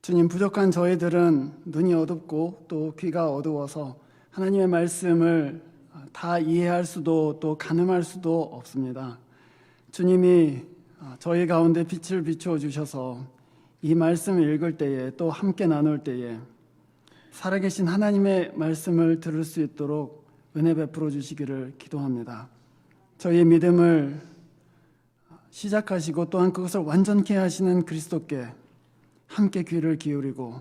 주님, 부족한 저희들은 눈이 어둡고 또 귀가 어두워서 하나님의 말씀을 다 이해할 수도 또 가늠할 수도 없습니다. 주님이 저희 가운데 빛을 비추어 주셔서 이 말씀을 읽을 때에 또 함께 나눌 때에 살아계신 하나님의 말씀을 들을 수 있도록 은혜 베풀어 주시기를 기도합니다. 저희의 믿음을 시작하시고 또한 그것을 완전케 하시는 그리스도께 함께 귀를 기울이고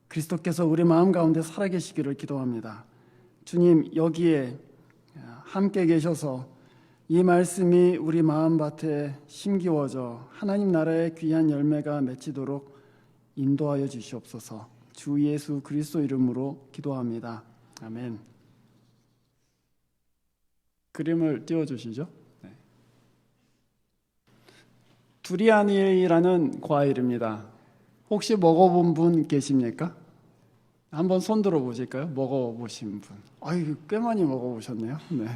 그리스도께서 우리 마음 가운데 살아계시기를 기도합니다. 주님, 여기에 함께 계셔서 이 말씀이 우리 마음밭에 심기워져 하나님 나라의 귀한 열매가 맺히도록 인도하여 주시옵소서. 주 예수 그리스도 이름으로 기도합니다. 아멘. 그림을 띄워주시죠. 네. 두리안이라는 과일입니다. 혹시 먹어본 분 계십니까? 한번 손 들어 보실까요? 먹어보신 분. 아유, 꽤 많이 먹어보셨네요. 네.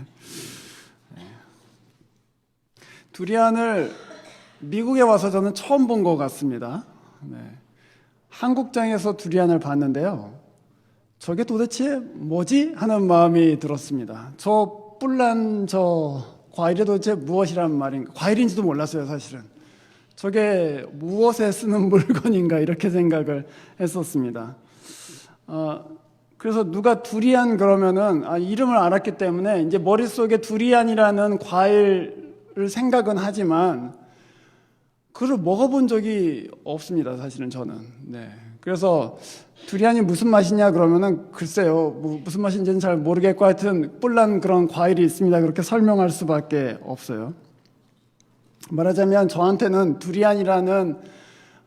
두리안을 미국에 와서 저는 처음 본 것 같습니다. 네. 한국장에서 두리안을 봤는데요. 저게 도대체 뭐지? 하는 마음이 들었습니다. 저 뿔난 저 과일이 도대체 무엇이란 말인가? 과일인지도 몰랐어요, 사실은. 저게 무엇에 쓰는 물건인가 이렇게 생각을 했었습니다. 그래서 누가 두리안 그러면은 이름을 알았기 때문에 이제 머릿속에 두리안이라는 과일을 생각은 하지만 그걸 먹어본 적이 없습니다, 사실은 저는. 네. 그래서 두리안이 무슨 맛이냐 그러면은 글쎄요, 무슨 맛인지는 잘 모르겠고 하여튼 뿔난 그런 과일이 있습니다. 그렇게 설명할 수밖에 없어요. 말하자면 저한테는 두리안이라는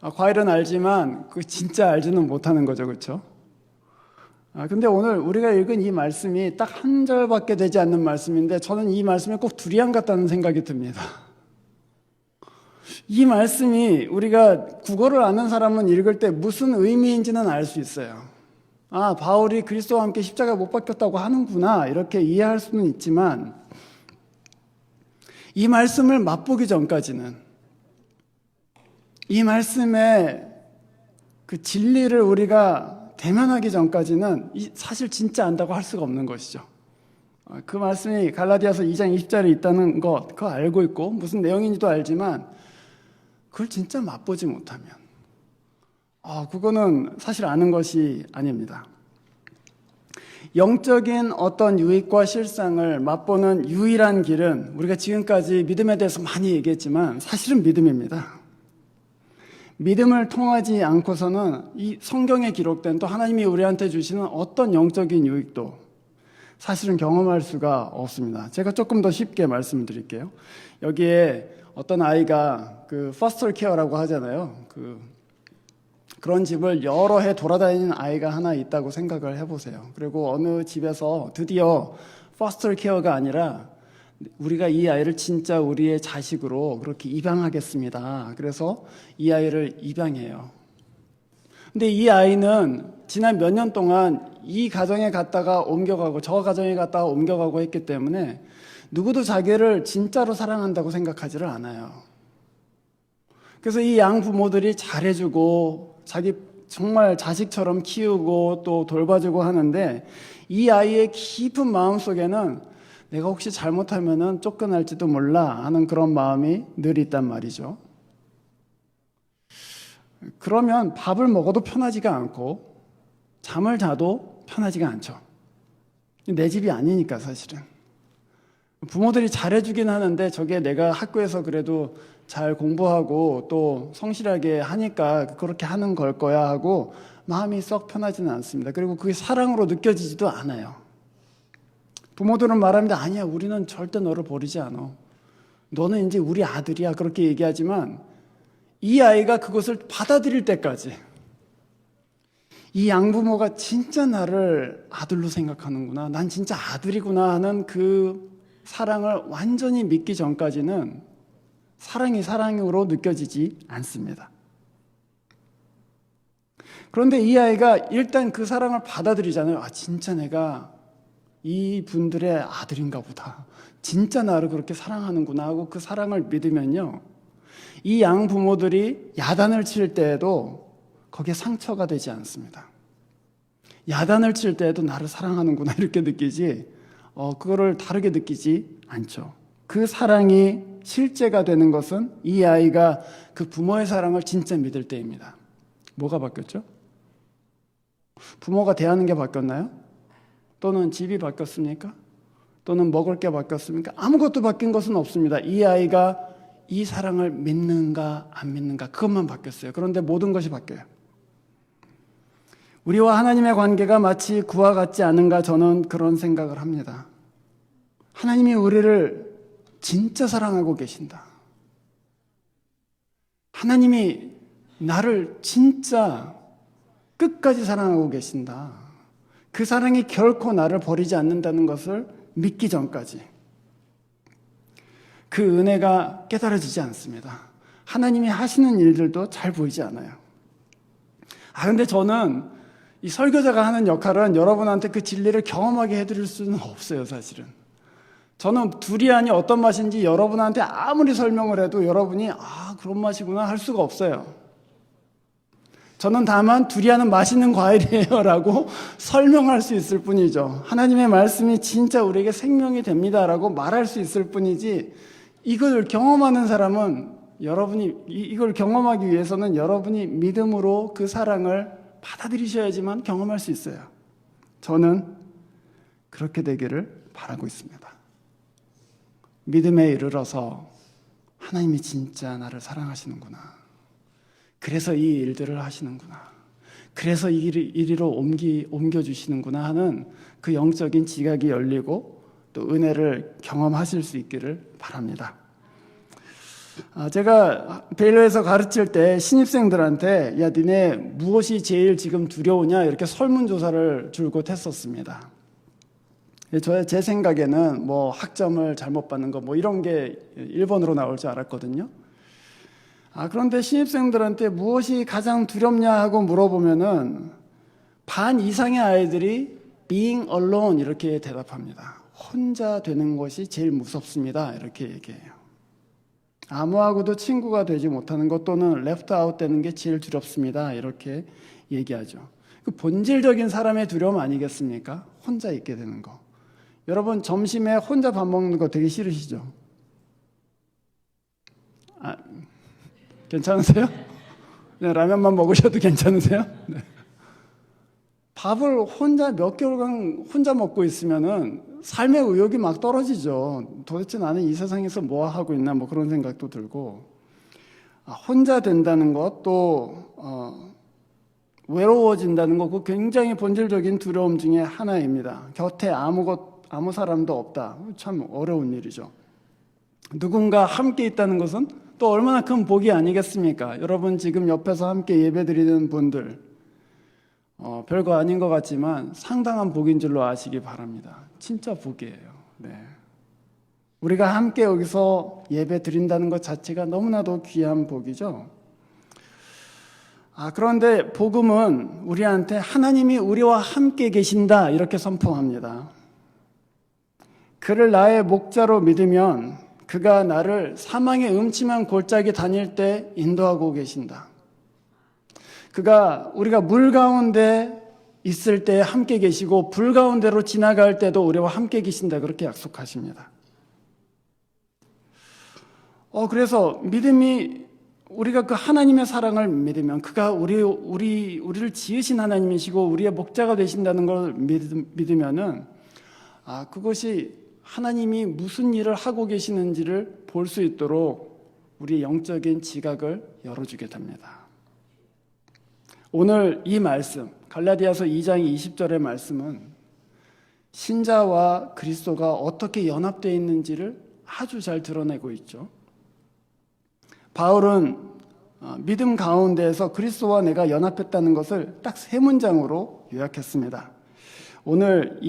과일은 알지만 그 진짜 알지는 못하는 거죠, 그렇죠? 근데 오늘 우리가 읽은 이 말씀이 딱 한 절밖에 되지 않는 말씀인데 저는 이 말씀이 꼭 두리안 같다는 생각이 듭니다. 이 말씀이 우리가 국어를 아는 사람은 읽을 때 무슨 의미인지는 알 수 있어요. 바울이 그리스도와 함께 십자가에 못 박혔다고 하는구나 이렇게 이해할 수는 있지만 이 말씀을 맛보기 전까지는 이 말씀의 그 진리를 우리가 대면하기 전까지는 사실 진짜 안다고 할 수가 없는 것이죠. 그 말씀이 갈라디아서 2장 20절에 있다는 것 그거 알고 있고 무슨 내용인지도 알지만 그걸 진짜 맛보지 못하면 그거는 사실 아는 것이 아닙니다. 영적인 어떤 유익과 실상을 맛보는 유일한 길은 우리가 지금까지 믿음에 대해서 많이 얘기했지만 사실은 믿음입니다. 믿음을 통하지 않고서는 이 성경에 기록된 또 하나님이 우리한테 주시는 어떤 영적인 유익도 사실은 경험할 수가 없습니다. 제가 조금 더 쉽게 말씀을 드릴게요. 여기에 어떤 아이가 그 퍼스터 케어라고 하잖아요. 그런 집을 여러 해 돌아다니는 아이가 하나 있다고 생각을 해보세요. 그리고 어느 집에서 드디어 퍼스터 케어가 아니라 우리가 이 아이를 진짜 우리의 자식으로 그렇게 입양하겠습니다. 그래서 이 아이를 입양해요. 근데 이 아이는 지난 몇 년 동안 이 가정에 갔다가 옮겨가고 저 가정에 갔다가 옮겨가고 했기 때문에 누구도 자기를 진짜로 사랑한다고 생각하지를 않아요. 그래서 이 양 부모들이 잘해주고 자기 정말 자식처럼 키우고 또 돌봐주고 하는데 이 아이의 깊은 마음속에는 내가 혹시 잘못하면은 쫓겨날지도 몰라 하는 그런 마음이 늘 있단 말이죠. 그러면 밥을 먹어도 편하지가 않고 잠을 자도 편하지가 않죠. 내 집이 아니니까 사실은. 부모들이 잘해주긴 하는데 저게 내가 학교에서 그래도 잘 공부하고 또 성실하게 하니까 그렇게 하는 걸 거야 하고 마음이 썩 편하지는 않습니다. 그리고 그게 사랑으로 느껴지지도 않아요. 부모들은 말합니다. 아니야, 우리는 절대 너를 버리지 않아. 너는 이제 우리 아들이야. 그렇게 얘기하지만 이 아이가 그것을 받아들일 때까지 이 양부모가 진짜 나를 아들로 생각하는구나. 난 진짜 아들이구나 하는 그 사랑을 완전히 믿기 전까지는 사랑이 사랑으로 느껴지지 않습니다. 그런데 이 아이가 일단 그 사랑을 받아들이잖아요. 진짜 내가 이 분들의 아들인가 보다. 진짜 나를 그렇게 사랑하는구나 하고 그 사랑을 믿으면요. 이 양 부모들이 야단을 칠 때에도 거기에 상처가 되지 않습니다. 야단을 칠 때에도 나를 사랑하는구나 이렇게 느끼지 그거를 다르게 느끼지 않죠. 그 사랑이 실제가 되는 것은 이 아이가 그 부모의 사랑을 진짜 믿을 때입니다. 뭐가 바뀌었죠? 부모가 대하는 게 바뀌었나요? 또는 집이 바뀌었습니까? 또는 먹을 게 바뀌었습니까? 아무것도 바뀐 것은 없습니다. 이 아이가 이 사랑을 믿는가 안 믿는가 그것만 바뀌었어요. 그런데 모든 것이 바뀌어요. 우리와 하나님의 관계가 마치 그와 같지 않은가 저는 그런 생각을 합니다. 하나님이 우리를 진짜 사랑하고 계신다. 하나님이 나를 진짜 끝까지 사랑하고 계신다. 그 사랑이 결코 나를 버리지 않는다는 것을 믿기 전까지 그 은혜가 깨달아지지 않습니다. 하나님이 하시는 일들도 잘 보이지 않아요. 근데 저는 이 설교자가 하는 역할은 여러분한테 그 진리를 경험하게 해드릴 수는 없어요, 사실은. 저는 두리안이 어떤 맛인지 여러분한테 아무리 설명을 해도 여러분이 그런 맛이구나 할 수가 없어요. 저는 다만 두리안은 맛있는 과일이에요 라고 설명할 수 있을 뿐이죠. 하나님의 말씀이 진짜 우리에게 생명이 됩니다 라고 말할 수 있을 뿐이지 이걸 경험하는 사람은 이걸 경험하기 위해서는 여러분이 믿음으로 그 사랑을 받아들이셔야지만 경험할 수 있어요. 저는 그렇게 되기를 바라고 있습니다. 믿음에 이르러서 하나님이 진짜 나를 사랑하시는구나. 그래서 이 일들을 하시는구나. 그래서 이리로 옮겨주시는구나 하는 그 영적인 지각이 열리고 또 은혜를 경험하실 수 있기를 바랍니다. 제가 베일러에서 가르칠 때 신입생들한테 야 니네 무엇이 제일 지금 두려우냐 이렇게 설문조사를 줄곧 했었습니다. 제 생각에는 뭐 학점을 잘못 받는 거 뭐 이런 게 1번으로 나올 줄 알았거든요. 그런데 신입생들한테 무엇이 가장 두렵냐 하고 물어보면은 반 이상의 아이들이 being alone 이렇게 대답합니다. 혼자 되는 것이 제일 무섭습니다. 이렇게 얘기해요. 아무하고도 친구가 되지 못하는 것 또는 left out 되는 게 제일 두렵습니다. 이렇게 얘기하죠. 그 본질적인 사람의 두려움 아니겠습니까? 혼자 있게 되는 거. 여러분 점심에 혼자 밥 먹는 거 되게 싫으시죠? 괜찮으세요? 네, 라면만 먹으셔도 괜찮으세요? 네. 밥을 혼자 몇 개월간 혼자 먹고 있으면은 삶의 의욕이 막 떨어지죠. 도대체 나는 이 세상에서 뭐 하고 있나 뭐 그런 생각도 들고 혼자 된다는 것 또 외로워진다는 것, 그 굉장히 본질적인 두려움 중에 하나입니다. 곁에 아무 사람도 없다. 참 어려운 일이죠. 누군가 함께 있다는 것은 또 얼마나 큰 복이 아니겠습니까? 여러분 지금 옆에서 함께 예배드리는 분들 별거 아닌 것 같지만 상당한 복인 줄로 아시기 바랍니다. 진짜 복이에요. 네. 우리가 함께 여기서 예배 드린다는 것 자체가 너무나도 귀한 복이죠. 그런데 복음은 우리한테 하나님이 우리와 함께 계신다 이렇게 선포합니다. 그를 나의 목자로 믿으면 그가 나를 사망의 음침한 골짜기 다닐 때 인도하고 계신다. 우리가 물 가운데 있을 때 함께 계시고 불 가운데로 지나갈 때도 우리와 함께 계신다 그렇게 약속하십니다. 그래서 믿음이 우리가 그 하나님의 사랑을 믿으면 그가 우리를 지으신 하나님이시고 우리의 목자가 되신다는 걸 믿으면은 그것이 하나님이 무슨 일을 하고 계시는지를 볼 수 있도록 우리 영적인 지각을 열어주게 됩니다. 오늘 이 말씀 갈라디아서 2장 20절의 말씀은 신자와 그리스도가 어떻게 연합되어 있는지를 아주 잘 드러내고 있죠. 바울은 믿음 가운데에서 그리스도와 내가 연합했다는 것을 딱 3문장으로 요약했습니다. 오늘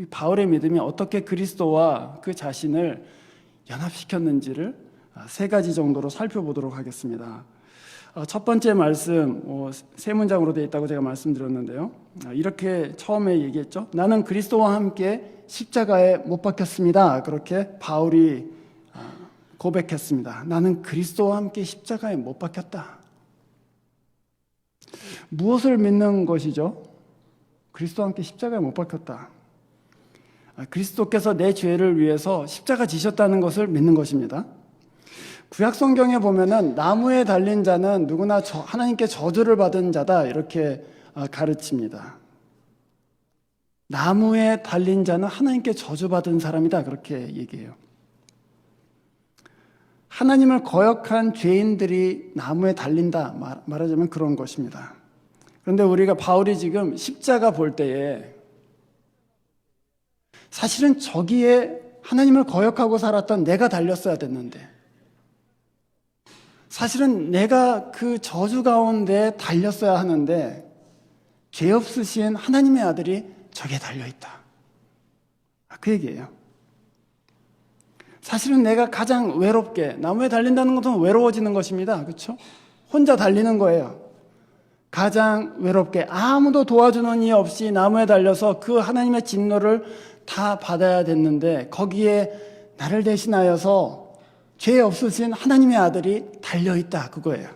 바울의 믿음이 어떻게 그리스도와 그 자신을 연합시켰는지를 3가지 정도로 살펴보도록 하겠습니다. 첫 번째 말씀 3문장으로 되어 있다고 제가 말씀드렸는데요. 이렇게 처음에 얘기했죠. 나는 그리스도와 함께 십자가에 못 박혔습니다. 그렇게 바울이 고백했습니다. 나는 그리스도와 함께 십자가에 못 박혔다. 무엇을 믿는 것이죠? 그리스도와 함께 십자가에 못 박혔다. 그리스도께서 내 죄를 위해서 십자가 지셨다는 것을 믿는 것입니다. 구약 성경에 보면은 나무에 달린 자는 누구나 하나님께 저주를 받은 자다 이렇게 가르칩니다. 나무에 달린 자는 하나님께 저주받은 사람이다 그렇게 얘기해요. 하나님을 거역한 죄인들이 나무에 달린다 말하자면 그런 것입니다. 그런데 우리가 바울이 지금 십자가 볼 때에 사실은 저기에 하나님을 거역하고 살았던 내가 달렸어야 됐는데 사실은 내가 그 저주 가운데 달렸어야 하는데 죄 없으신 하나님의 아들이 저기에 달려있다. 그 얘기예요. 사실은 내가 가장 외롭게, 나무에 달린다는 것은 외로워지는 것입니다. 그렇죠? 혼자 달리는 거예요. 가장 외롭게 아무도 도와주는 이 없이 나무에 달려서 그 하나님의 진노를 다 받아야 됐는데 거기에 나를 대신하여서 죄 없으신 하나님의 아들이 달려있다 그거예요.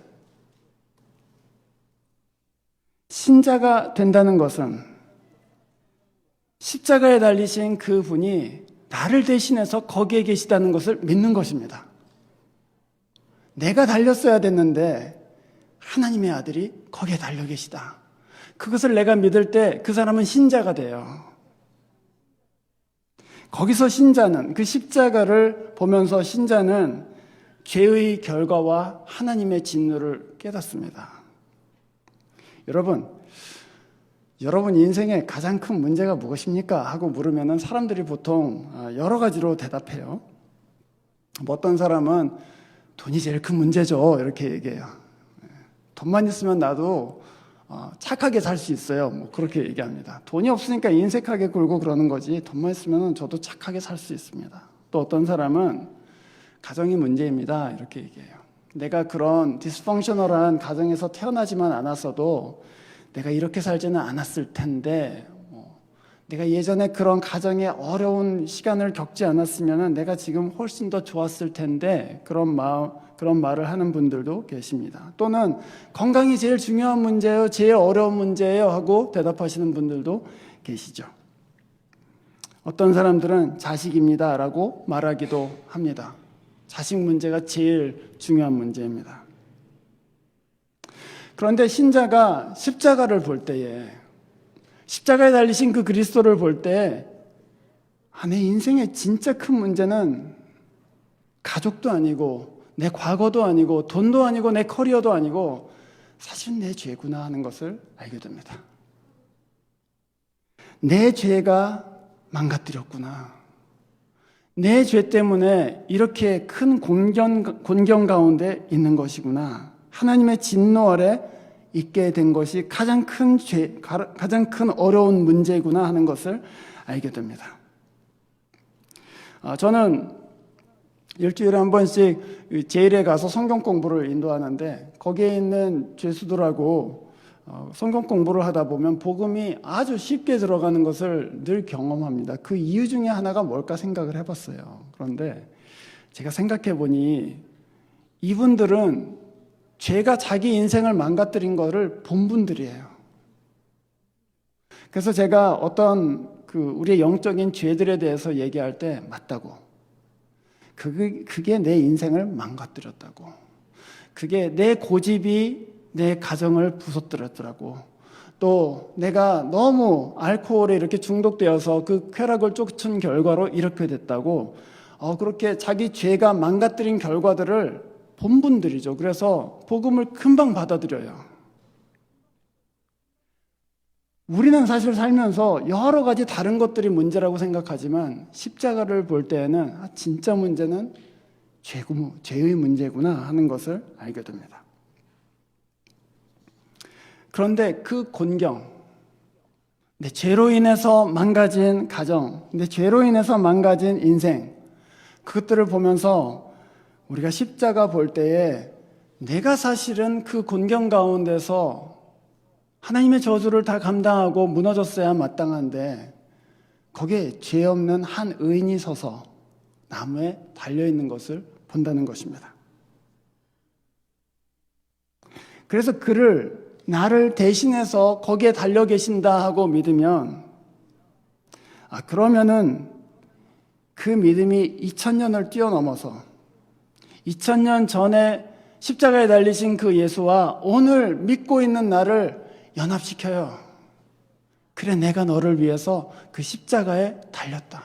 신자가 된다는 것은 십자가에 달리신 그 분이 나를 대신해서 거기에 계시다는 것을 믿는 것입니다. 내가 달렸어야 됐는데 하나님의 아들이 거기에 달려 계시다. 그것을 내가 믿을 때 그 사람은 신자가 돼요. 거기서 신자는, 그 십자가를 보면서 신자는 죄의 결과와 하나님의 진노를 깨닫습니다. 여러분 인생에 가장 큰 문제가 무엇입니까? 하고 물으면 사람들이 보통 여러 가지로 대답해요. 어떤 사람은 돈이 제일 큰 문제죠 이렇게 얘기해요. 돈만 있으면 나도 착하게 살 수 있어요. 뭐 그렇게 얘기합니다. 돈이 없으니까 인색하게 굴고 그러는 거지 돈만 있으면 저도 착하게 살 수 있습니다. 또 어떤 사람은 가정이 문제입니다. 이렇게 얘기해요. 내가 그런 디스펑셔널한 가정에서 태어나지만 않았어도 내가 이렇게 살지는 않았을 텐데 내가 예전에 그런 가정에 어려운 시간을 겪지 않았으면 내가 지금 훨씬 더 좋았을 텐데 그런 말을 하는 분들도 계십니다. 또는 건강이 제일 중요한 문제예요, 제일 어려운 문제예요 하고 대답하시는 분들도 계시죠. 어떤 사람들은 자식입니다 라고 말하기도 합니다. 자식 문제가 제일 중요한 문제입니다. 그런데 신자가 십자가를 볼 때에 십자가에 달리신 그 그리스도를 볼 때 내 인생의 진짜 큰 문제는 가족도 아니고 내 과거도 아니고 돈도 아니고 내 커리어도 아니고 사실은 내 죄구나 하는 것을 알게 됩니다. 내 죄가 망가뜨렸구나. 내 죄 때문에 이렇게 큰 곤경 가운데 있는 것이구나. 하나님의 진노 아래 있게 된 것이 가장 큰 죄, 가장 큰 어려운 문제구나 하는 것을 알게 됩니다. 저는 일주일에 한 번씩 제일에 가서 성경 공부를 인도하는데 거기에 있는 죄수들하고 성경 공부를 하다 보면 복음이 아주 쉽게 들어가는 것을 늘 경험합니다. 그 이유 중에 하나가 뭘까 생각을 해봤어요. 그런데 제가 생각해 보니 이분들은 죄가 자기 인생을 망가뜨린 거를 본 분들이에요. 그래서 제가 어떤 우리의 영적인 죄들에 대해서 얘기할 때 맞다고. 그게 내 인생을 망가뜨렸다고. 그게 내 고집이 내 가정을 부서뜨렸더라고. 또 내가 너무 알코올에 이렇게 중독되어서 그 쾌락을 쫓은 결과로 이렇게 됐다고. 그렇게 자기 죄가 망가뜨린 결과들을 본 분들이죠. 그래서 복음을 금방 받아들여요. 우리는 사실 살면서 여러 가지 다른 것들이 문제라고 생각하지만 십자가를 볼 때에는 진짜 문제는 죄의 문제구나 하는 것을 알게 됩니다. 그런데 그 곤경, 내 죄로 인해서 망가진 가정, 내 죄로 인해서 망가진 인생, 그것들을 보면서 우리가 십자가 볼 때에 내가 사실은 그 곤경 가운데서 하나님의 저주를 다 감당하고 무너졌어야 마땅한데 거기에 죄 없는 한 의인이 서서 나무에 달려있는 것을 본다는 것입니다. 그래서 그를 나를 대신해서 거기에 달려 계신다 하고 믿으면, 그러면은 그 믿음이 2000년을 뛰어넘어서 2000년 전에 십자가에 달리신 그 예수와 오늘 믿고 있는 나를 연합시켜요. 그래, 내가 너를 위해서 그 십자가에 달렸다.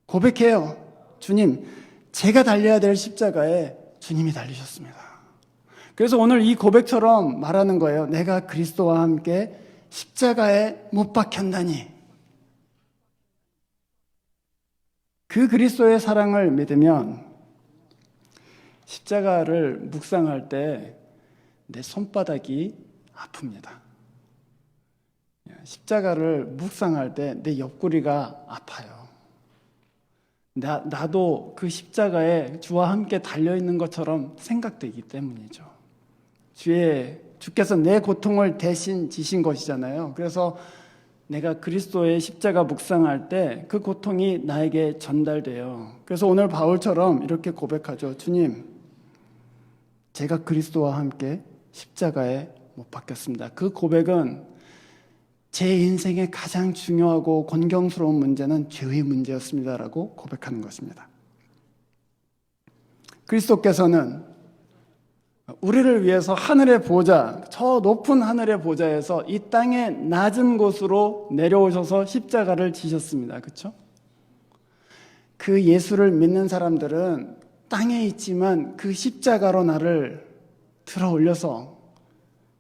고백해요. 주님, 제가 달려야 될 십자가에 주님이 달리셨습니다. 그래서 오늘 이 고백처럼 말하는 거예요. 내가 그리스도와 함께 십자가에 못 박혔나니. 그 그리스도의 사랑을 믿으면 십자가를 묵상할 때 내 손바닥이 아픕니다. 십자가를 묵상할 때 내 옆구리가 아파요. 나도 그 십자가에 주와 함께 달려있는 것처럼 생각되기 때문이죠. 주께서 내 고통을 대신 지신 것이잖아요. 그래서 내가 그리스도의 십자가 묵상할 때 그 고통이 나에게 전달돼요. 그래서 오늘 바울처럼 이렇게 고백하죠. 주님, 제가 그리스도와 함께 십자가에 못 박혔습니다. 그 고백은 제 인생의 가장 중요하고 곤경스러운 문제는 죄의 문제였습니다라고 고백하는 것입니다. 그리스도께서는 우리를 위해서 하늘의 보좌, 저 높은 하늘의 보좌에서 이 땅의 낮은 곳으로 내려오셔서 십자가를 지셨습니다. 그렇죠? 그 예수를 믿는 사람들은 땅에 있지만 그 십자가로 나를 들어 올려서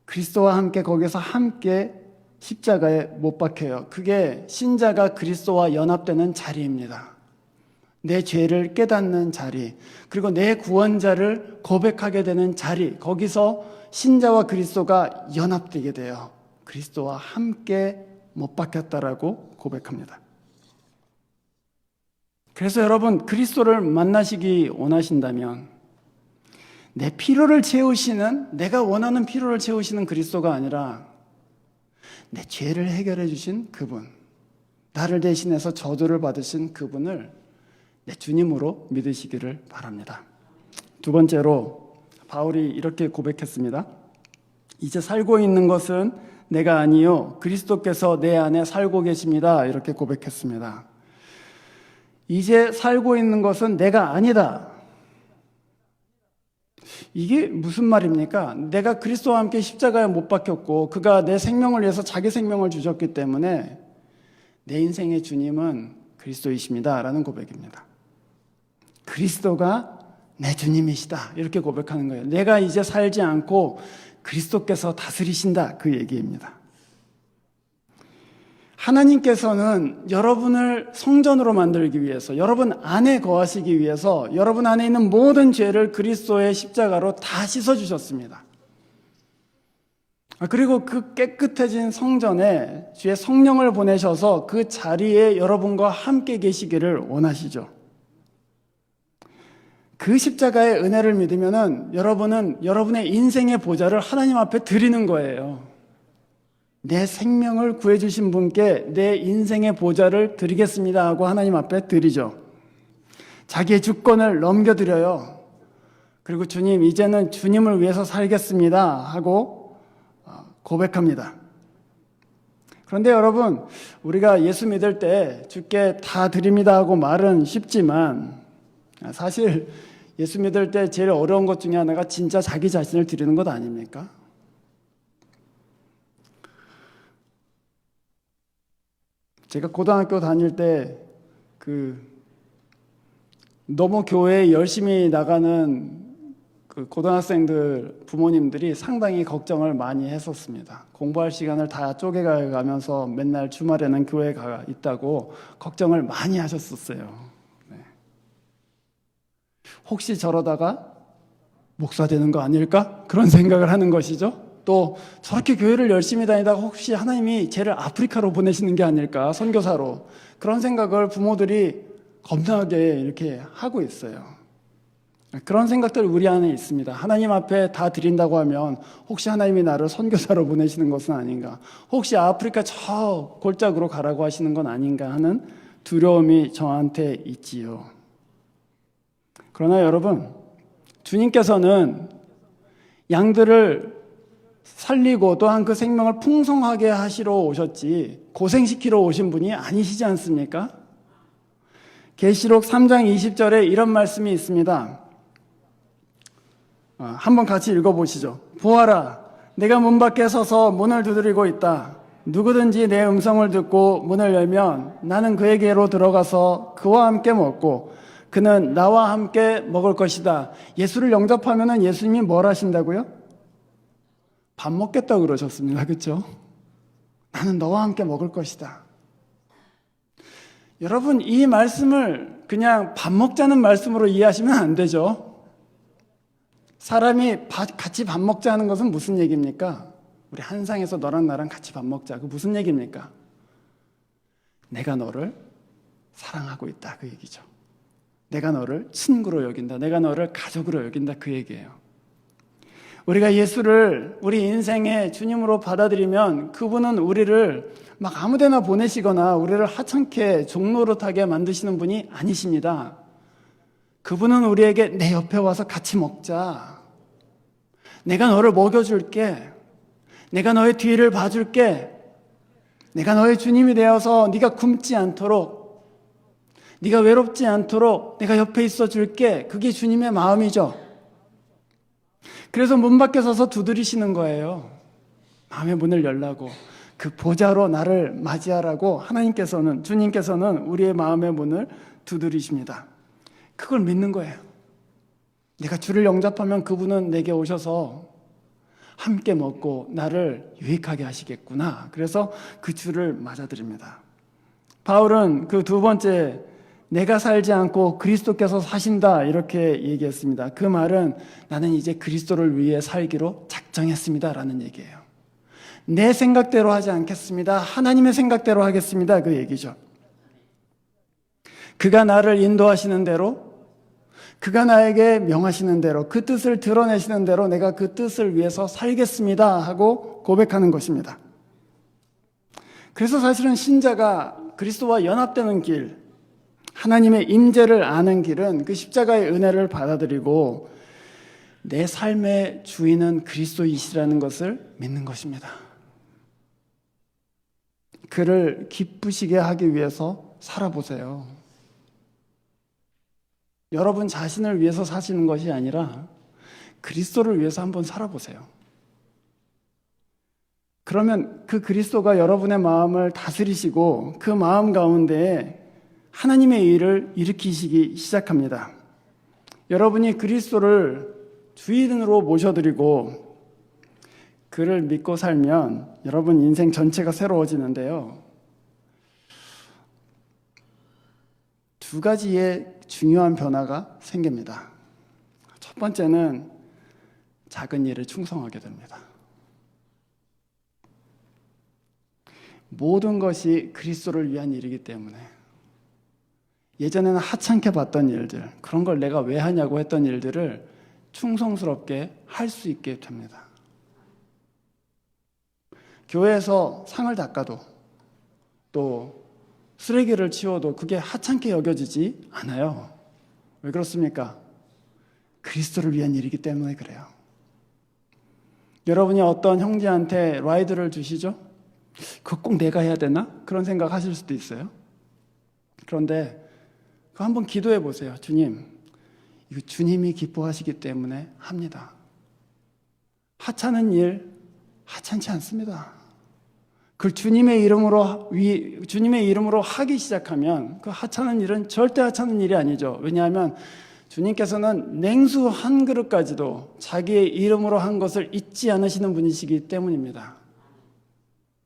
그리스도와 함께 거기서 함께 십자가에 못 박혀요. 그게 신자가 그리스도와 연합되는 자리입니다. 내 죄를 깨닫는 자리, 그리고 내 구원자를 고백하게 되는 자리, 거기서 신자와 그리스도가 연합되게 돼요. 그리스도와 함께 못 박혔다라고 고백합니다. 그래서 여러분, 그리스도를 만나시기 원하신다면 내 필요를 채우시는, 내가 원하는 필요를 채우시는 그리스도가 아니라 내 죄를 해결해 주신 그분, 나를 대신해서 저주를 받으신 그분을 내 주님으로 믿으시기를 바랍니다. 두 번째로 바울이 이렇게 고백했습니다. 이제 살고 있는 것은 내가 아니요 그리스도께서 내 안에 살고 계십니다. 이렇게 고백했습니다. 이제 살고 있는 것은 내가 아니다. 이게 무슨 말입니까? 내가 그리스도와 함께 십자가에 못 박혔고 그가 내 생명을 위해서 자기 생명을 주셨기 때문에 내 인생의 주님은 그리스도이십니다 라는 고백입니다. 그리스도가 내 주님이시다 이렇게 고백하는 거예요. 내가 이제 살지 않고 그리스도께서 다스리신다 그 얘기입니다. 하나님께서는 여러분을 성전으로 만들기 위해서, 여러분 안에 거하시기 위해서 여러분 안에 있는 모든 죄를 그리스도의 십자가로 다 씻어주셨습니다. 그리고 그 깨끗해진 성전에 주의 성령을 보내셔서 그 자리에 여러분과 함께 계시기를 원하시죠. 그 십자가의 은혜를 믿으면은 여러분은 여러분의 인생의 보좌를 하나님 앞에 드리는 거예요. 내 생명을 구해주신 분께 내 인생의 보좌를 드리겠습니다 하고 하나님 앞에 드리죠. 자기의 주권을 넘겨드려요. 그리고 주님, 이제는 주님을 위해서 살겠습니다 하고 고백합니다. 그런데 여러분, 우리가 예수 믿을 때 주께 다 드립니다 하고 말은 쉽지만 사실 예수 믿을 때 제일 어려운 것 중에 하나가 진짜 자기 자신을 드리는 것 아닙니까? 제가 고등학교 다닐 때 너무 교회에 열심히 나가는 그 고등학생들 부모님들이 상당히 걱정을 많이 했었습니다. 공부할 시간을 다 쪼개가면서 맨날 주말에는 교회에 가 있다고 걱정을 많이 하셨었어요. 네. 혹시 저러다가 목사 되는 거 아닐까? 그런 생각을 하는 것이죠. 또 저렇게 교회를 열심히 다니다가 혹시 하나님이 쟤를 아프리카로 보내시는 게 아닐까, 선교사로. 그런 생각을 부모들이 겁나게 이렇게 하고 있어요. 그런 생각들이 우리 안에 있습니다. 하나님 앞에 다 드린다고 하면 혹시 하나님이 나를 선교사로 보내시는 것은 아닌가, 혹시 아프리카 저 골짜기로 가라고 하시는 건 아닌가 하는 두려움이 저한테 있지요. 그러나 여러분, 주님께서는 양들을 살리고 또한 그 생명을 풍성하게 하시러 오셨지 고생시키러 오신 분이 아니시지 않습니까? 계시록 3장 20절에 이런 말씀이 있습니다. 한번 같이 읽어보시죠. 보아라, 내가 문 밖에 서서 문을 두드리고 있다. 누구든지 내 음성을 듣고 문을 열면 나는 그에게로 들어가서 그와 함께 먹고 그는 나와 함께 먹을 것이다. 예수를 영접하면 예수님이 뭘 하신다고요? 밥 먹겠다고 그러셨습니다. 그렇죠? 나는 너와 함께 먹을 것이다. 여러분, 이 말씀을 그냥 밥 먹자는 말씀으로 이해하시면 안 되죠. 사람이 같이 밥 먹자는 것은 무슨 얘기입니까? 우리 한상에서 너랑 나랑 같이 밥 먹자. 그 무슨 얘기입니까? 내가 너를 사랑하고 있다. 그 얘기죠. 내가 너를 친구로 여긴다. 내가 너를 가족으로 여긴다. 그 얘기예요. 우리가 예수를 우리 인생의 주님으로 받아들이면 그분은 우리를 막 아무데나 보내시거나 우리를 하찮게 종노릇하게 만드시는 분이 아니십니다. 그분은 우리에게 내 옆에 와서 같이 먹자. 내가 너를 먹여줄게. 내가 너의 뒤를 봐줄게. 내가 너의 주님이 되어서 네가 굶지 않도록, 네가 외롭지 않도록 내가 옆에 있어 줄게. 그게 주님의 마음이죠. 그래서 문 밖에 서서 두드리시는 거예요. 마음의 문을 열라고, 그 보좌로 나를 맞이하라고 하나님께서는, 주님께서는 우리의 마음의 문을 두드리십니다. 그걸 믿는 거예요. 내가 주를 영접하면 그분은 내게 오셔서 함께 먹고 나를 유익하게 하시겠구나. 그래서 그 주를 맞아들입니다. 바울은 그 두 번째, 내가 살지 않고 그리스도께서 사신다, 이렇게 얘기했습니다. 그 말은 나는 이제 그리스도를 위해 살기로 작정했습니다 라는 얘기예요. 내 생각대로 하지 않겠습니다. 하나님의 생각대로 하겠습니다. 그 얘기죠. 그가 나를 인도하시는 대로, 그가 나에게 명하시는 대로, 그 뜻을 드러내시는 대로 내가 그 뜻을 위해서 살겠습니다 하고 고백하는 것입니다. 그래서 사실은 신자가 그리스도와 연합되는 길, 하나님의 임재를 아는 길은 그 십자가의 은혜를 받아들이고 내 삶의 주인은 그리스도이시라는 것을 믿는 것입니다. 그를 기쁘시게 하기 위해서 살아보세요. 여러분 자신을 위해서 사시는 것이 아니라 그리스도를 위해서 한번 살아보세요. 그러면 그 그리스도가 여러분의 마음을 다스리시고 그 마음 가운데에 하나님의 일을 일으키시기 시작합니다. 여러분이 그리스도를 주인으로 모셔드리고 그를 믿고 살면 여러분 인생 전체가 새로워지는데요. 두 가지의 중요한 변화가 생깁니다. 첫 번째는 작은 일에 충성하게 됩니다. 모든 것이 그리스도를 위한 일이기 때문에 예전에는 하찮게 봤던 일들, 그런 걸 내가 왜 하냐고 했던 일들을 충성스럽게 할 수 있게 됩니다. 교회에서 상을 닦아도 또 쓰레기를 치워도 그게 하찮게 여겨지지 않아요. 왜 그렇습니까? 그리스도를 위한 일이기 때문에 그래요. 여러분이 어떤 형제한테 라이드를 주시죠? 그거 꼭 내가 해야 되나? 그런 생각 하실 수도 있어요. 그런데 그거 한번 기도해 보세요. 주님, 이거 주님이 기뻐하시기 때문에 합니다. 하찮은 일, 하찮지 않습니다. 그걸 주님의 이름으로 하기 시작하면 그 하찮은 일은 절대 하찮은 일이 아니죠. 왜냐하면 주님께서는 냉수 한 그릇까지도 자기의 이름으로 한 것을 잊지 않으시는 분이시기 때문입니다.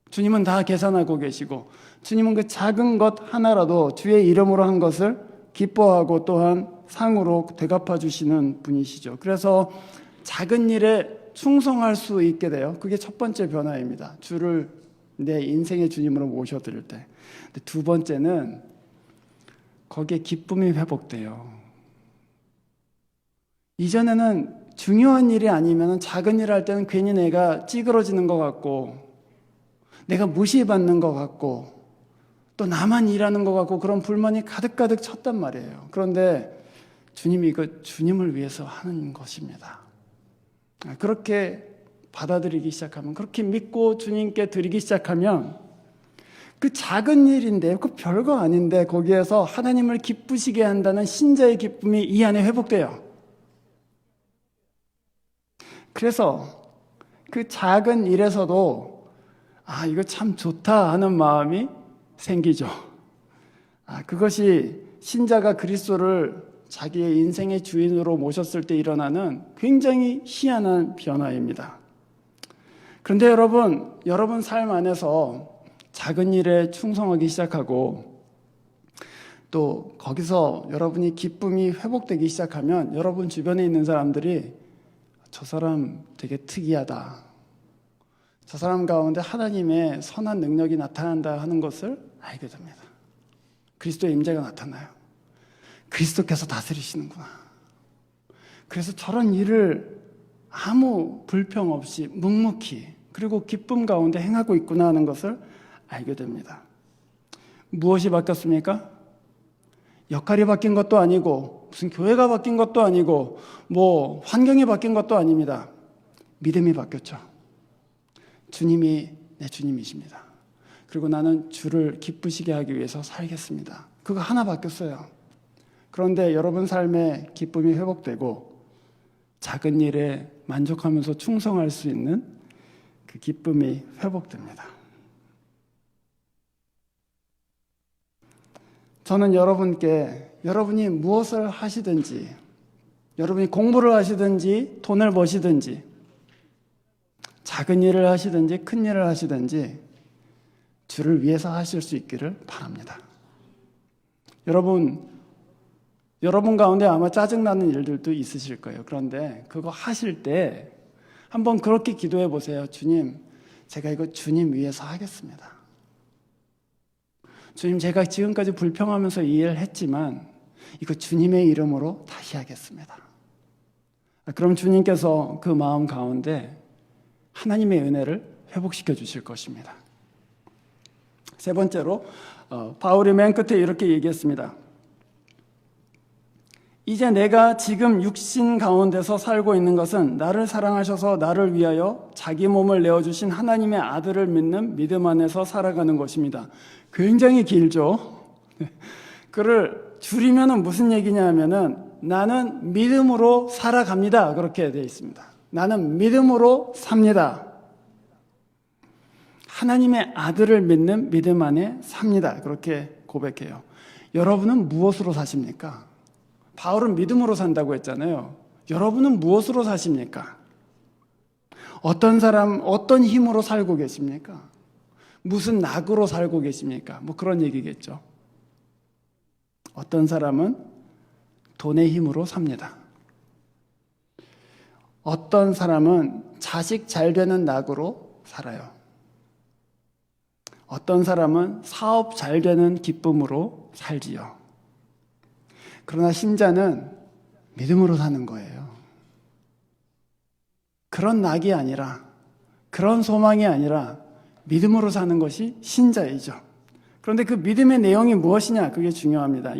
주님은 다 계산하고 계시고 주님은 그 작은 것 하나라도 주의 이름으로 한 것을 기뻐하고 또한 상으로 되갚아 주시는 분이시죠. 그래서 작은 일에 충성할 수 있게 돼요. 그게 첫 번째 변화입니다. 주를 내 인생의 주님으로 모셔드릴 때. 근데 두 번째는 거기에 기쁨이 회복돼요. 이전에는 중요한 일이 아니면 작은 일을 할 때는 괜히 내가 찌그러지는 것 같고 내가 무시받는 것 같고 또 나만 일하는 것 같고 그런 불만이 가득가득 찼단 말이에요. 그런데 주님이 이거 주님을 위해서 하는 것입니다. 그렇게 받아들이기 시작하면, 그렇게 믿고 주님께 드리기 시작하면 그 작은 일인데, 그 별거 아닌데 거기에서 하나님을 기쁘시게 한다는 신자의 기쁨이 이 안에 회복돼요. 그래서 그 작은 일에서도 이거 참 좋다 하는 마음이 생기죠. 그것이 신자가 그리스도를 자기의 인생의 주인으로 모셨을 때 일어나는 굉장히 희한한 변화입니다. 그런데 여러분 삶 안에서 작은 일에 충성하기 시작하고 또 거기서 여러분이 기쁨이 회복되기 시작하면 여러분 주변에 있는 사람들이 저 사람 되게 특이하다, 저 사람 가운데 하나님의 선한 능력이 나타난다 하는 것을 알게 됩니다. 그리스도의 임재가 나타나요. 그리스도께서 다스리시는구나. 그래서 저런 일을 아무 불평 없이 묵묵히 그리고 기쁨 가운데 행하고 있구나 하는 것을 알게 됩니다. 무엇이 바뀌었습니까? 역할이 바뀐 것도 아니고 무슨 교회가 바뀐 것도 아니고 뭐 환경이 바뀐 것도 아닙니다. 믿음이 바뀌었죠. 주님이 내 주님이십니다. 그리고 나는 주를 기쁘시게 하기 위해서 살겠습니다. 그거 하나 바뀌었어요. 그런데 여러분 삶에 기쁨이 회복되고 작은 일에 만족하면서 충성할 수 있는 그 기쁨이 회복됩니다. 저는 여러분이 무엇을 하시든지, 여러분이 공부를 하시든지 돈을 버시든지 작은 일을 하시든지 큰 일을 하시든지 주를 위해서 하실 수 있기를 바랍니다. 여러분 가운데 아마 짜증나는 일들도 있으실 거예요. 그런데 그거 하실 때 한번 그렇게 기도해 보세요. 주님, 제가 이거 주님 위해서 하겠습니다. 주님, 제가 지금까지 불평하면서 이 일을 했지만 이거 주님의 이름으로 다시 하겠습니다. 그럼 주님께서 그 마음 가운데 하나님의 은혜를 회복시켜 주실 것입니다. 세 번째로 바울이 맨 끝에 이렇게 얘기했습니다. 이제 내가 지금 육신 가운데서 살고 있는 것은 나를 사랑하셔서 나를 위하여 자기 몸을 내어주신 하나님의 아들을 믿는 믿음 안에서 살아가는 것입니다. 굉장히 길죠. 그를 줄이면 무슨 얘기냐 하면은 나는 믿음으로 살아갑니다. 그렇게 되어 있습니다. 나는 믿음으로 삽니다. 하나님의 아들을 믿는 믿음 안에 삽니다. 그렇게 고백해요. 여러분은 무엇으로 사십니까? 바울은 믿음으로 산다고 했잖아요. 여러분은 무엇으로 사십니까? 어떤 사람, 어떤 힘으로 살고 계십니까? 무슨 낙으로 살고 계십니까? 뭐 그런 얘기겠죠. 어떤 사람은 돈의 힘으로 삽니다. 어떤 사람은 자식 잘 되는 낙으로 살아요. 어떤 사람은 사업 잘 되는 기쁨으로 살지요. 그러나 신자는 믿음으로 사는 거예요. 그런 낙이 아니라, 그런 소망이 아니라 믿음으로 사는 것이 신자이죠. 그런데 그 믿음의 내용이 무엇이냐? 그게 중요합니다.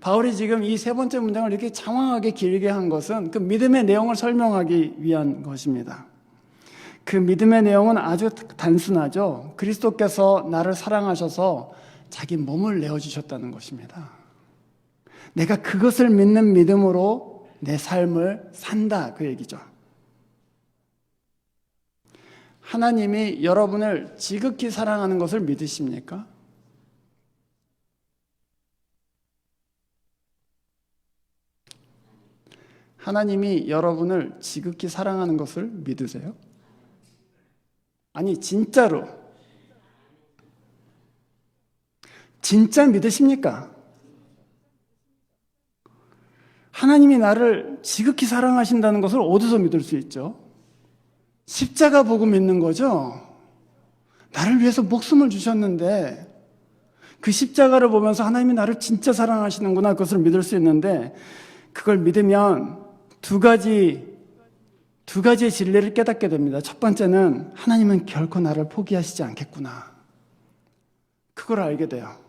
바울이 지금 이 세 번째 문장을 이렇게 장황하게 길게 한 것은 그 믿음의 내용을 설명하기 위한 것입니다. 그 믿음의 내용은 아주 단순하죠. 그리스도께서 나를 사랑하셔서 자기 몸을 내어주셨다는 것입니다. 내가 그것을 믿는 믿음으로 내 삶을 산다, 그 얘기죠. 하나님이 여러분을 지극히 사랑하는 것을 믿으십니까? 하나님이 여러분을 지극히 사랑하는 것을 믿으세요? 아니, 진짜로. 진짜 믿으십니까? 하나님이 나를 지극히 사랑하신다는 것을 어디서 믿을 수 있죠? 십자가 보고 믿는 거죠. 나를 위해서 목숨을 주셨는데 그 십자가를 보면서 하나님이 나를 진짜 사랑하시는구나, 그것을 믿을 수 있는데, 그걸 믿으면 두 가지의 진리를 깨닫게 됩니다. 첫 번째는 하나님은 결코 나를 포기하시지 않겠구나. 그걸 알게 돼요.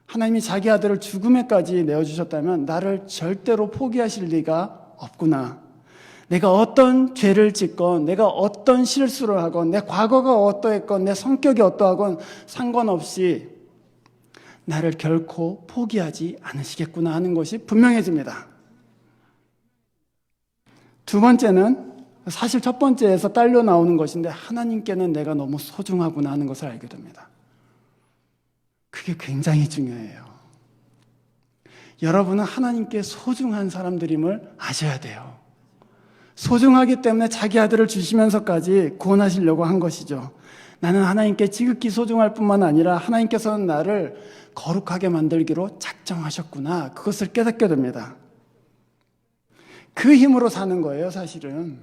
하나님이 자기 아들을 죽음에까지 내어주셨다면 나를 절대로 포기하실 리가 없구나. 내가 어떤 죄를 짓건, 내가 어떤 실수를 하건, 내 과거가 어떠했건, 내 성격이 어떠하건 상관없이 나를 결코 포기하지 않으시겠구나 하는 것이 분명해집니다. 두 번째는 사실 첫 번째에서 딸려 나오는 것인데 하나님께는 내가 너무 소중하구나 하는 것을 알게 됩니다. 그게 굉장히 중요해요. 여러분은 하나님께 소중한 사람들임을 아셔야 돼요. 소중하기 때문에 자기 아들을 주시면서까지 구원하시려고 한 것이죠. 나는 하나님께 지극히 소중할 뿐만 아니라 하나님께서는 나를 거룩하게 만들기로 작정하셨구나. 그것을 깨닫게 됩니다. 그 힘으로 사는 거예요, 사실은.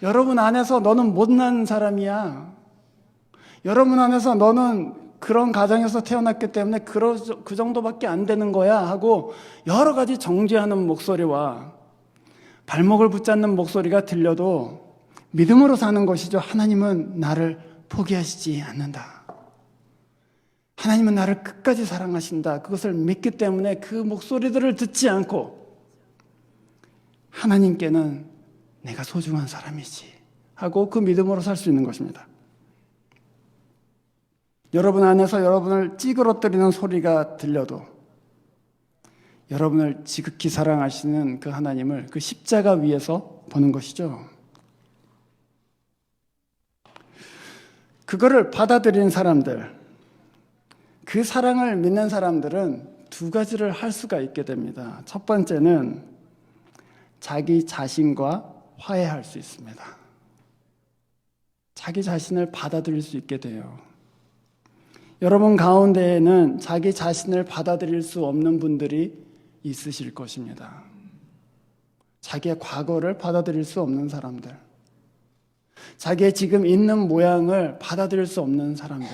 여러분 안에서 너는 못난 사람이야. 여러분 안에서 너는 그런 가정에서 태어났기 때문에 그 정도밖에 안 되는 거야 하고 여러 가지 정죄하는 목소리와 발목을 붙잡는 목소리가 들려도 믿음으로 사는 것이죠. 하나님은 나를 포기하시지 않는다. 하나님은 나를 끝까지 사랑하신다. 그것을 믿기 때문에 그 목소리들을 듣지 않고 하나님께는 내가 소중한 사람이지 하고 그 믿음으로 살 수 있는 것입니다. 여러분 안에서 여러분을 찌그러뜨리는 소리가 들려도 여러분을 지극히 사랑하시는 그 하나님을 그 십자가 위에서 보는 것이죠. 그거를 받아들인 사람들, 그 사랑을 믿는 사람들은 두 가지를 할 수가 있게 됩니다. 첫 번째는 자기 자신과 화해할 수 있습니다. 자기 자신을 받아들일 수 있게 돼요. 여러분 가운데에는 자기 자신을 받아들일 수 없는 분들이 있으실 것입니다. 자기의 과거를 받아들일 수 없는 사람들, 자기의 지금 있는 모양을 받아들일 수 없는 사람들,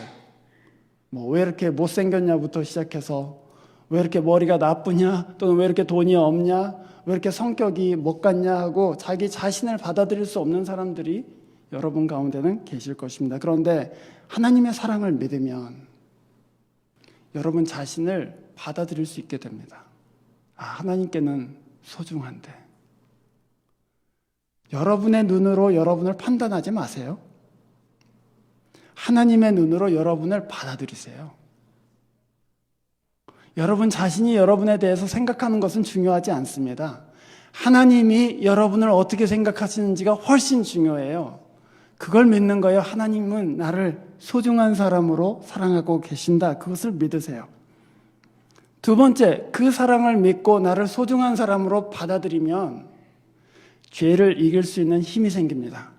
왜 이렇게 못생겼냐부터 시작해서 왜 이렇게 머리가 나쁘냐, 또는 왜 이렇게 돈이 없냐, 왜 이렇게 성격이 못 같냐 하고 자기 자신을 받아들일 수 없는 사람들이 여러분 가운데는 계실 것입니다. 그런데 하나님의 사랑을 믿으면 여러분 자신을 받아들일 수 있게 됩니다. 하나님께는 소중한데. 여러분의 눈으로 여러분을 판단하지 마세요. 하나님의 눈으로 여러분을 받아들이세요. 여러분 자신이 여러분에 대해서 생각하는 것은 중요하지 않습니다. 하나님이 여러분을 어떻게 생각하시는지가 훨씬 중요해요. 그걸 믿는 거예요. 하나님은 나를 소중한 사람으로 사랑하고 계신다. 그것을 믿으세요. 두 번째, 그 사랑을 믿고 나를 소중한 사람으로 받아들이면 죄를 이길 수 있는 힘이 생깁니다.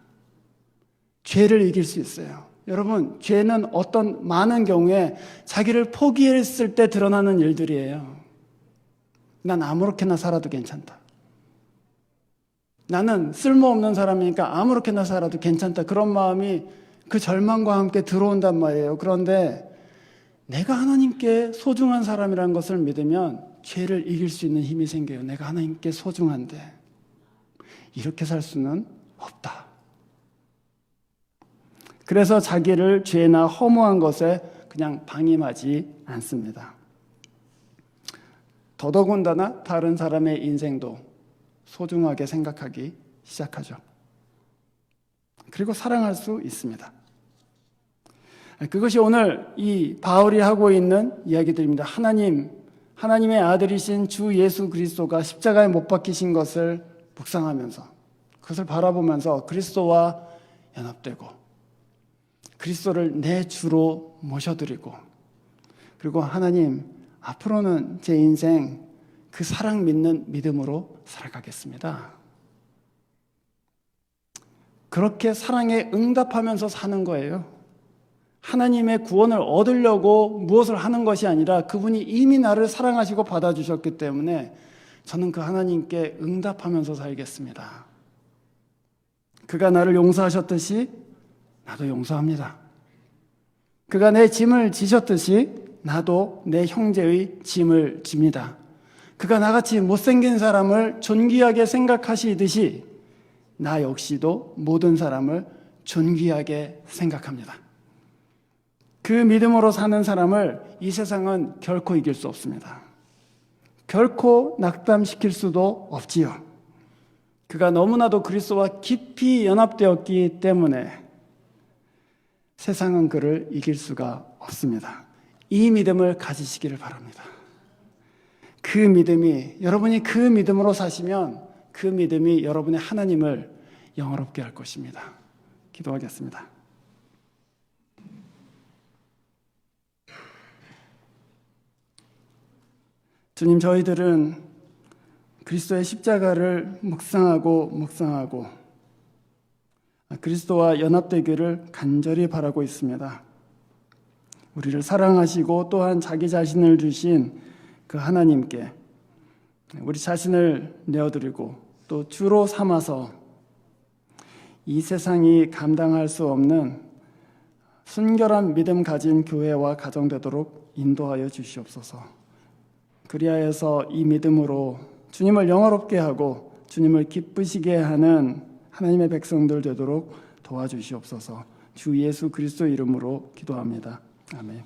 죄를 이길 수 있어요. 여러분, 죄는 어떤 많은 경우에 자기를 포기했을 때 드러나는 일들이에요. 난 아무렇게나 살아도 괜찮다. 나는 쓸모없는 사람이니까 아무렇게나 살아도 괜찮다. 그런 마음이 그 절망과 함께 들어온단 말이에요. 그런데 내가 하나님께 소중한 사람이라는 것을 믿으면 죄를 이길 수 있는 힘이 생겨요. 내가 하나님께 소중한데 이렇게 살 수는 없다. 그래서 자기를 죄나 허무한 것에 그냥 방임하지 않습니다. 더더군다나 다른 사람의 인생도 소중하게 생각하기 시작하죠. 그리고 사랑할 수 있습니다. 그것이 오늘 이 바울이 하고 있는 이야기들입니다. 하나님의 아들이신 주 예수 그리스도가 십자가에 못 박히신 것을 묵상하면서 그것을 바라보면서 그리스도와 연합되고 그리스도를 내 주로 모셔드리고 그리고 하나님 앞으로는 제 인생 그 사랑 믿는 믿음으로 살아가겠습니다. 그렇게 사랑에 응답하면서 사는 거예요. 하나님의 구원을 얻으려고 무엇을 하는 것이 아니라 그분이 이미 나를 사랑하시고 받아주셨기 때문에 저는 그 하나님께 응답하면서 살겠습니다. 그가 나를 용서하셨듯이 나도 용서합니다. 그가 내 짐을 지셨듯이 나도 내 형제의 짐을 집니다. 그가 나같이 못생긴 사람을 존귀하게 생각하시듯이 나 역시도 모든 사람을 존귀하게 생각합니다. 그 믿음으로 사는 사람을 이 세상은 결코 이길 수 없습니다. 결코 낙담시킬 수도 없지요. 그가 너무나도 그리스도와 깊이 연합되었기 때문에 세상은 그를 이길 수가 없습니다. 이 믿음을 가지시기를 바랍니다. 그 믿음이, 여러분이 그 믿음으로 사시면 그 믿음이 여러분의 하나님을 영화롭게 할 것입니다. 기도하겠습니다. 주님, 저희들은 그리스도의 십자가를 묵상하고 그리스도와 연합되기를 간절히 바라고 있습니다. 우리를 사랑하시고 또한 자기 자신을 주신 그 하나님께 우리 자신을 내어드리고 또 주로 삼아서 이 세상이 감당할 수 없는 순결한 믿음 가진 교회와 가정 되도록 인도하여 주시옵소서. 그리하여서 이 믿음으로 주님을 영화롭게 하고 주님을 기쁘시게 하는 하나님의 백성들 되도록 도와주시옵소서. 주 예수 그리스도 이름으로 기도합니다. 아멘.